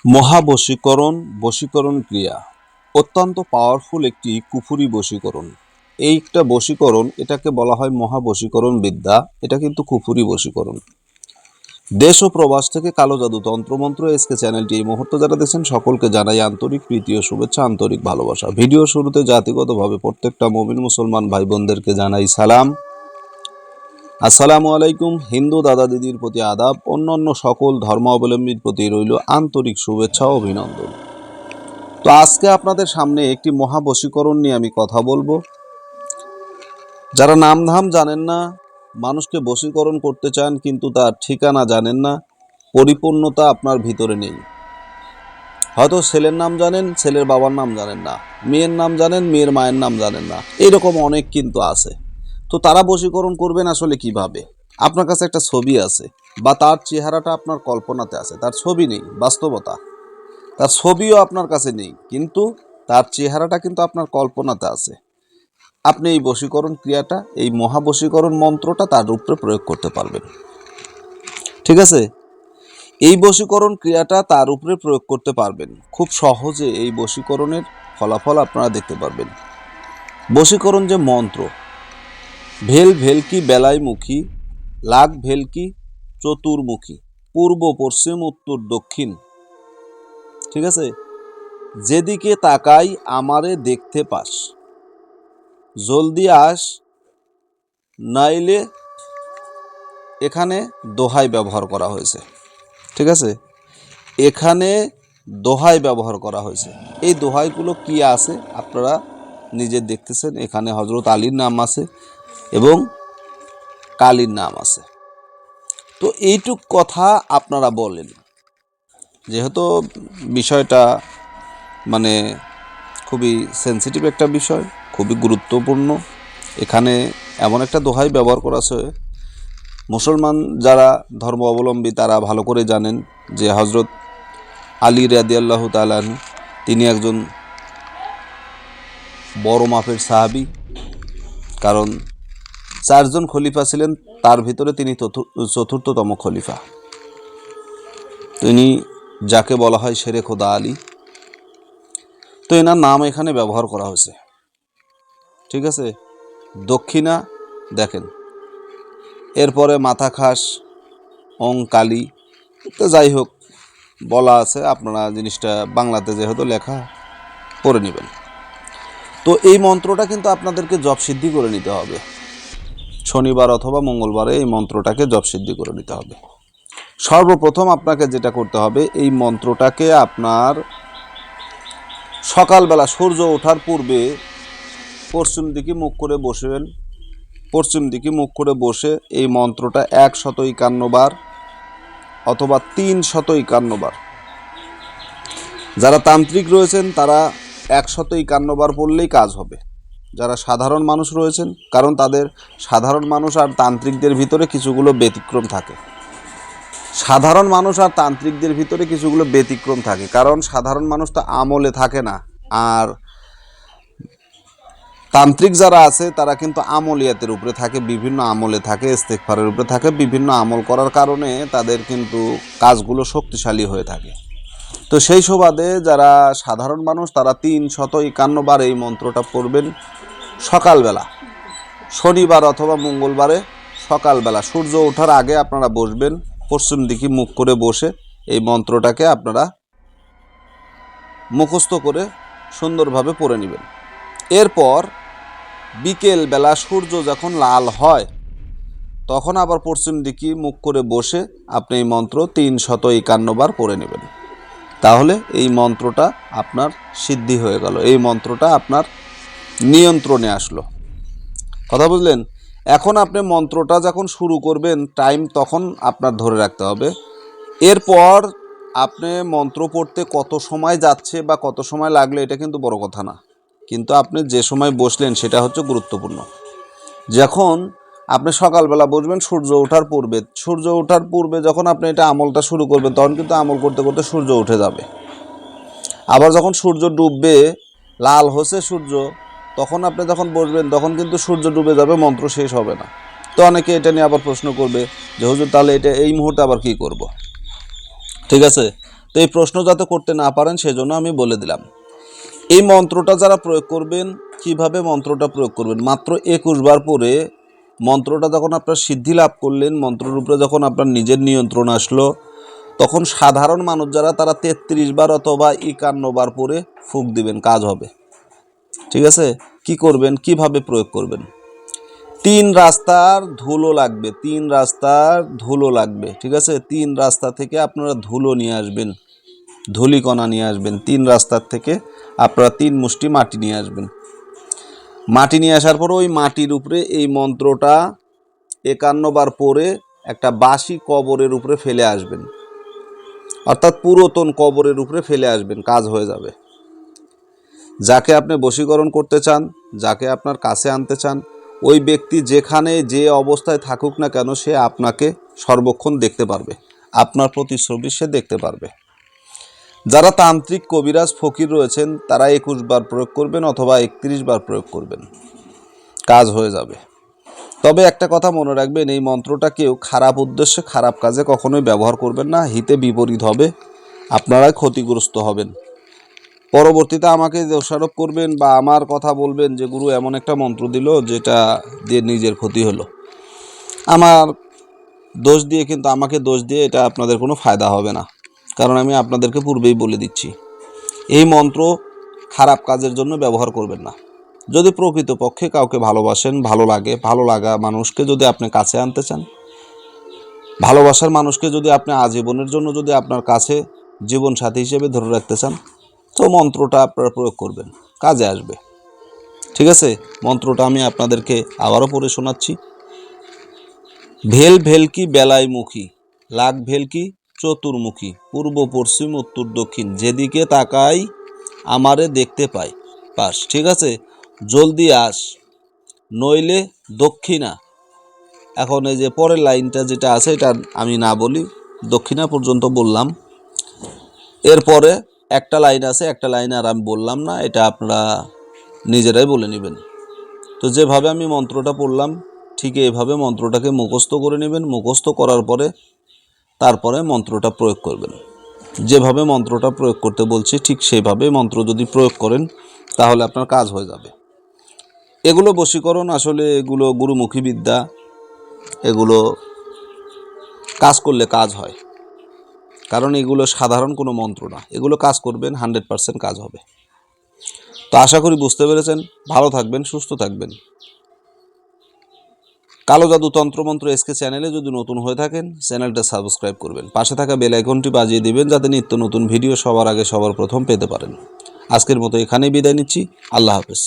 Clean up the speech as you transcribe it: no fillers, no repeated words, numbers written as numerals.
মহাবশীকরণ বশীকরণ ক্রিয়া অত্যন্ত পাওয়ারফুল একটি কুফুরি বশীকরণ। এইটা বশীকরণ, এটাকে বলা হয় মহাবশীকরণ বিদ্যা। এটা কিন্তু কুফুরি বশীকরণ। দেশ ও প্রবাস থেকে কালো জাদু তন্ত্রমন্ত্র এসকে চ্যানেলটি এই মুহূর্তে যারা দেখছেন সকলকে জানাই আন্তরিক প্রীতি ও শুভেচ্ছা, আন্তরিক ভালোবাসা। ভিডিও শুরুতে জাতিগতভাবে প্রত্যেকটা মুমিন মুসলমান ভাই বোনদেরকে জানাই সালাম, আসসালামু আলাইকুম। হিন্দু দাদা দিদির প্রতি আদাব, অন্যান্য সকল ধর্মাবলম্বীর প্রতি রইল আন্তরিক শুভেচ্ছা ও অভিনন্দন। তো আজকে আপনাদের সামনে একটি মহাবশীকরণ নিয়ে আমি কথা বলবো। যারা নামধাম জানেন না, মানুষকে বশীকরণ করতে চান কিন্তু তার ঠিকানা জানেন না, পরিপূর্ণতা আপনার ভিতরে নেই। হয়তো ছেলের নাম জানেন, ছেলের বাবার নাম জানেন না, মেয়ের নাম জানেন, মেয়ের মায়ের নাম জানেন না, এরকম অনেক কিন্তু আছে। তো তারা বশীকরণ করবেন আসলে কিভাবে? আপনার কাছে একটা ছবি আছে বা তার চেহারাটা আপনার কল্পনাতে আছে, তার ছবি নেই, বাস্তবতা তার ছবিও আপনার কাছে নেই, কিন্তু তার চেহারাটা কিন্তু আপনার কল্পনাতে আছে। আপনি এই বশীকরণ ক্রিয়াটা, এই মহাবশীকরণ মন্ত্রটা তার উপরে প্রয়োগ করতে পারবেন। ঠিক আছে? এই বশীকরণ ক্রিয়াটা তার উপরে প্রয়োগ করতে পারবেন। খুব সহজে এই বশীকরণের ফলাফল আপনারা দেখতে পারবেন। বশীকরণ যে মন্ত্র, ভেল ভেলকি বেলাইমুখী, লাগ ভেলকি চতুর্মুখী, পূর্ব পশ্চিম উত্তর দক্ষিণ। ঠিক আছে? যেদিকে তাকাই আমারে দেখতে পাস, জলদি আস নাইলে, এখানে দোহাই ব্যবহার করা হয়েছে। ঠিক আছে? এখানে দোহাই ব্যবহার করা হয়েছে। এই দোহাইগুলো কি আছে আপনারা নিজে দেখতেছেন। এখানে হযরত আলীর নাম আছে এবং কালীর নাম আছে। তো এইটুক কথা আপনারা বলেন, যেহেতু বিষয়টা মানে খুবই সেন্সিটিভ একটা বিষয়, খুবই গুরুত্বপূর্ণ। এখানে এমন একটা দোহাই ব্যবহার করা আছে, মুসলমান যারা ধর্ম অবলম্বী তারা ভালো করে জানেন যে হযরত আলী রাদিয়াল্লাহু তাআলা আনহু তিনি একজন বড় মাপের সাহাবী। কারণ 4 জন খলিফা ছিলেন, তার ভিতরে তিনি চতুর্থতম খলিফা। তিনি যাকে বলা হয় শেরে খোদা আলী। তো এনার নাম এখানে ব্যবহার করা হয়েছে। ঠিক আছে? দক্ষিণা দেখেন, এরপরে মাথা খাস ওং কালী। তো যাই হোক, বলা আছে, আপনারা জিনিসটা বাংলাতে যেহেতু লেখা পড়ে নেবেন। তো এই মন্ত্রটা কিন্তু আপনাদেরকে জপসিদ্ধি করে নিতে হবে। শনিবার অথবা মঙ্গলবারে এই মন্ত্রটাকে জপসিদ্ধি করে নিতে হবে। সর্বপ্রথম আপনাকে যেটা করতে হবে, এই মন্ত্রটাকে আপনার সকালবেলা সূর্য ওঠার পূর্বে পশ্চিম দিকে মুখ করে বসবেন। পশ্চিম দিকে মুখ করে বসে এই মন্ত্রটা 151 বার অথবা 351 বার। যারা তান্ত্রিক রয়েছেন তারা 151 বার পড়লেই কাজ হবে। যারা সাধারণ মানুষ রয়েছেন, কারণ তাদের সাধারণ মানুষ আর তান্ত্রিকদের ভিতরে কিছুগুলো ব্যতিক্রম থাকে। সাধারণ মানুষ আর তান্ত্রিকদের ভিতরে কিছুগুলো ব্যতিক্রম থাকে, কারণ সাধারণ মানুষ তো আমলে থাকে না, আর তান্ত্রিক যারা আছে তারা কিন্তু আমলিয়াতের উপরে থাকে, বিভিন্ন আমলে থাকে, ইস্তেগফারের উপরে থাকে, বিভিন্ন আমল করার কারণে তাদের কিন্তু কাজগুলো শক্তিশালী হয়ে থাকে। তো সেই সুবাদে যারা সাধারণ মানুষ তারা 351 বার এই মন্ত্রটা পড়বেন সকালবেলা, শনিবার অথবা মঙ্গলবারে সকালবেলা সূর্য ওঠার আগে আপনারা বসবেন, পশ্চিম দিকে মুখ করে বসে এই মন্ত্রটাকে আপনারা মুখস্থ করে সুন্দরভাবে পড়ে নেবেন। এরপর বিকেলবেলা সূর্য যখন লাল হয় তখন আবার পশ্চিম দিকে মুখ করে বসে আপনি এই মন্ত্র 351 বার পড়ে নেবেন। তাহলে এই মন্ত্রটা আপনার সিদ্ধি হয়ে গেল, এই মন্ত্রটা আপনার নিয়ন্ত্রণে আসলো। কথা বুঝলেন? এখন আপনি মন্ত্রটা যখন শুরু করবেন, টাইম তখন আপনার ধরে রাখতে হবে। এরপর আপনি মন্ত্র পড়তে কত সময় যাচ্ছে বা কত সময় লাগলে এটা কিন্তু বড় কথা না, কিন্তু আপনি যে সময় বসলেন সেটা হচ্ছে গুরুত্বপূর্ণ। যখন আপনি সকালবেলা বসবেন সূর্য ওঠার পূর্বে, সূর্য ওঠার পূর্বে যখন আপনি এটা আমলটা শুরু করবেন তখন কিন্তু আমল করতে করতে সূর্য উঠে যাবে। আবার যখন সূর্য ডুববে, লাল হচ্ছে সূর্য, তখন আপনি যখন বসবেন তখন কিন্তু সূর্য ডুবে যাবে, মন্ত্র শেষ হবে না। তো অনেকে এটা নিয়ে আবার প্রশ্ন করবে যে হুজুর তাহলে এটা এই মুহূর্তে আবার কি করব? ঠিক আছে? তো এই প্রশ্ন যাতে করতে না পারেন সেজন্য আমি বলে দিলাম। এই মন্ত্রটা যারা প্রয়োগ করবেন, কিভাবে মন্ত্রটা প্রয়োগ করবেন, মাত্র 21 বার পরে মন্ত্রটা যখন আপনার সিদ্ধি লাভ করলেন, মন্ত্রের উপরে যখন আপনার নিজের নিয়ন্ত্রণ আসলো, তখন সাধারণ মানুষ যারা তারা 33 বার অথবা 51 বার পরে ফুঁক দিবেন, কাজ হবে। ঠিক আছে? কি করবেন, কিভাবে প্রয়োগ করবেন? 3 রাস্তার ধুলো লাগবে, 3 রাস্তার ধুলো লাগবে। ঠিক আছে? 3 রাস্তা থেকে আপনারা ধুলো নিয়ে আসবেন, ধূলিকণা নিয়ে আসবেন। 3 রাস্তার থেকে আপনারা 3 মুষ্টি মাটি নিয়ে আসবেন। মাটি নিয়ে আসার পর ওই মাটির উপরে এই মন্ত্রটা 51 বার পরে একটা বাসি কবরের উপরে ফেলে আসবেন, অর্থাৎ পুরাতন কবরের উপরে ফেলে আসবেন, কাজ হয়ে যাবে। যাকে আপনি বশীকরণ করতে চান, যাকে আপনার কাছে আনতে চান, ওই ব্যক্তি যেখানে যে অবস্থায় থাকুক না কেন, সে আপনাকে সর্বক্ষণ দেখতে পারবে, আপনার প্রতিচ্ছবি সে দেখতে পারবে। যারা তান্ত্রিক, কবিরাজ, ফকির রয়েছেন তারা 21 বার প্রয়োগ করবেন অথবা 31 বার প্রয়োগ করবেন, কাজ হয়ে যাবে। তবে একটা কথা মনে রাখবেন, এই মন্ত্রটা কেউ খারাপ উদ্দেশ্যে, খারাপ কাজে কখনোই ব্যবহার করবেন না, হিতে বিপরীত হবে, আপনারাই ক্ষতিগ্রস্ত হবেন। পরবর্তীতে আমাকে দোষারোপ করবেন বা আমার কথা বলবেন যে গুরু এমন একটা মন্ত্র দিল যেটা দিয়ে নিজের ক্ষতি হলো। আমার দোষ দিয়ে, কিন্তু আমাকে দোষ দিয়ে এটা আপনাদের কোনো ফায়দা হবে না, কারণ আমি আপনাদেরকে পূর্বেই বলে দিচ্ছি এই মন্ত্র খারাপ কাজের জন্য ব্যবহার করবেন না। যদি প্রকৃতপক্ষে কাউকে ভালোবাসেন, ভালো লাগে, ভালো লাগা মানুষকে যদি আপনি কাছে আনতে চান, ভালোবাসার মানুষকে যদি আপনি আজীবনের জন্য যদি আপনার কাছে জীবনসাথী হিসেবে ধরে রাখতে চান, তো মন্ত্রটা আপনারা প্রয়োগ করবেন, কাজে আসবে। ঠিক আছে? মন্ত্রটা আমি আপনাদেরকে আবারও পড়ে শোনাচ্ছি। ভেল ভেলকি বেলাইমুখী, লাগ ভেলকি চতুর্মুখী, পূর্ব পশ্চিম উত্তর দক্ষিণ, যেদিকে তাকাই আমারে দেখতে পাই পাস। ঠিক আছে? জলদি আস, নইলে দক্ষিণা। এখন এই যে পরের লাইনটা যেটা আছে এটা আমি না বলি, দক্ষিণা পর্যন্ত বললাম। এরপরে একটা লাইন আছে, একটা লাইন আর আমি বললাম না, এটা আপনারা নিজেরাই বলে নেবেন। তো যেভাবে আমি মন্ত্রটা পড়লাম ঠিক এইভাবে মন্ত্রটাকে মুখস্থ করে নেবেন। মুখস্থ করার পরে তারপরে মন্ত্রটা প্রয়োগ করবেন। যেভাবে মন্ত্রটা প্রয়োগ করতে বলছি ঠিক সেইভাবে মন্ত্র যদি প্রয়োগ করেন তাহলে আপনার কাজ হয়ে যাবে। এগুলো বশীকরণ, আসলে এগুলো গুরুমুখী বিদ্যা, এগুলো কাজ করলে কাজ হয়, কারণ এগুলো সাধারণ কোনো মন্ত্র না, এগুলো কাজ করবেন, 100% কাজ হবে। তো আশা করি বুঝতে পেরেছেন। ভালো থাকবেন, সুস্থ থাকবেন। কালো জাদু তন্ত্রমন্ত্র এসকে চ্যানেলে যদি নতুন হয়ে থাকেন চ্যানেলটা সাবস্ক্রাইব করবেন, পাশে থাকা বেল আইকনটি বাজিয়ে দিবেন যাতে নিত্য নতুন ভিডিও সবার আগে সবার প্রথম পেতে পারেন। আজকের মতো এখানেই বিদায় নিচ্ছি। আল্লাহ হাফেজ।